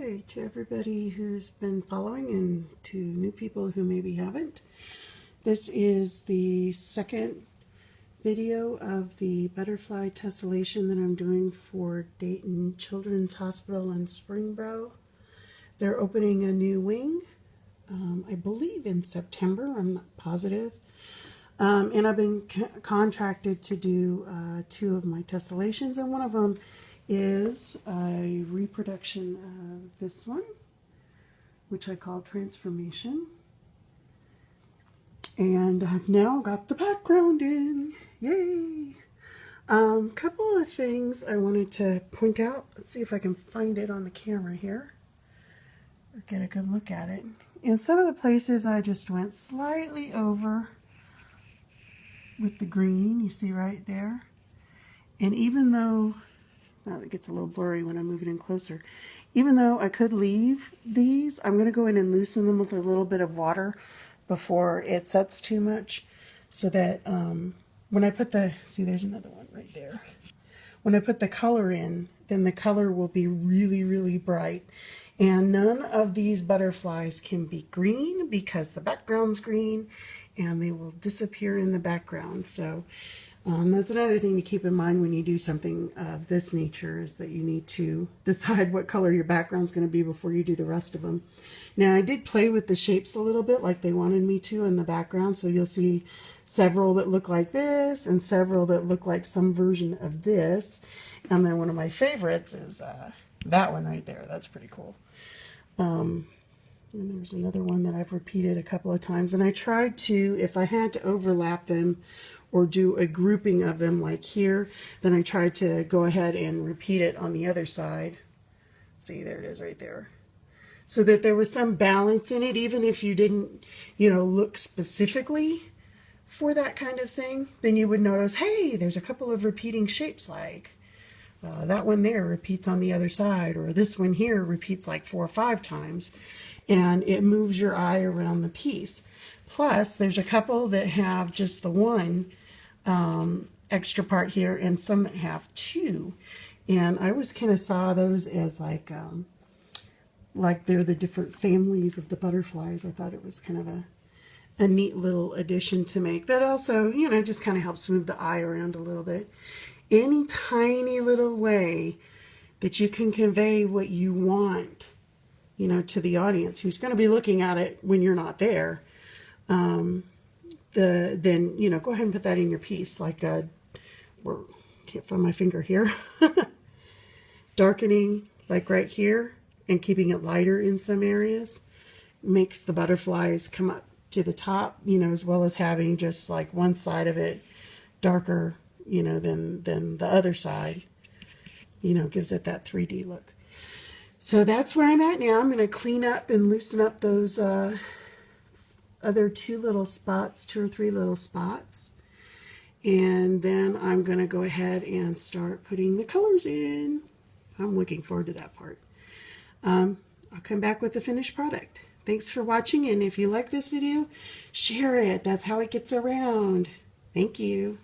Hi to everybody who's been following and to new people who maybe haven't. This is the second video of the butterfly tessellation that I'm doing for Dayton Children's Hospital in Springboro. They're opening a new wing, I believe in September, I'm not positive. And I've been contracted to do two of my tessellations, and one of them is a reproduction of this one, which I call Transformation. And I've now got the background in. Yay! Couple of things I wanted to point out. Let's see if I can find it on the camera here, or get a good look at it. In some of the places I just went slightly over with the green, you see right there. And even though, now it gets a little blurry when I move it in closer, even though I could leave these, I'm going to go in and loosen them with a little bit of water before it sets too much, so that when I put the, see there's another one right there. When I put the color in, then the color will be really, really bright. And none of these butterflies can be green because the background's green and they will disappear in the background. So that's another thing to keep in mind when you do something of this nature, is that you need to decide what color your background's going to be before you do the rest of them. Now I did play with the shapes a little bit like they wanted me to in the background, so you'll see several that look like this and several that look like some version of this. And then one of my favorites is that one right there. That's pretty cool. And there's another one that I've repeated a couple of times, and I tried to, if I had to overlap them or do a grouping of them like here, then I tried to go ahead and repeat it on the other side. See, there it is right there. So that there was some balance in it, even if you didn't, look specifically for that kind of thing, then you would notice, hey, there's a couple of repeating shapes, like that one there repeats on the other side, or this one here repeats like 4 or 5 times, and it moves your eye around the piece. Plus, there's a couple that have just the one extra part here, and some that have 2. And I always kind of saw those as like they're the different families of the butterflies. I thought it was kind of a neat little addition to make. That also, just kind of helps move the eye around a little bit. Any tiny little way that you can convey what you want, to the audience who's going to be looking at it when you're not there, then go ahead and put that in your piece. Like can't find my finger here. Darkening, like right here, and keeping it lighter in some areas makes the butterflies come up to the top, as well as having just like one side of it darker, than the other side, gives it that 3D look. So that's where I'm at now. I'm going to clean up and loosen up those other 2 little spots, 2 or 3 little spots. And then I'm going to go ahead and start putting the colors in. I'm looking forward to that part. I'll come back with the finished product. Thanks for watching, and if you like this video, share it. That's how it gets around. Thank you.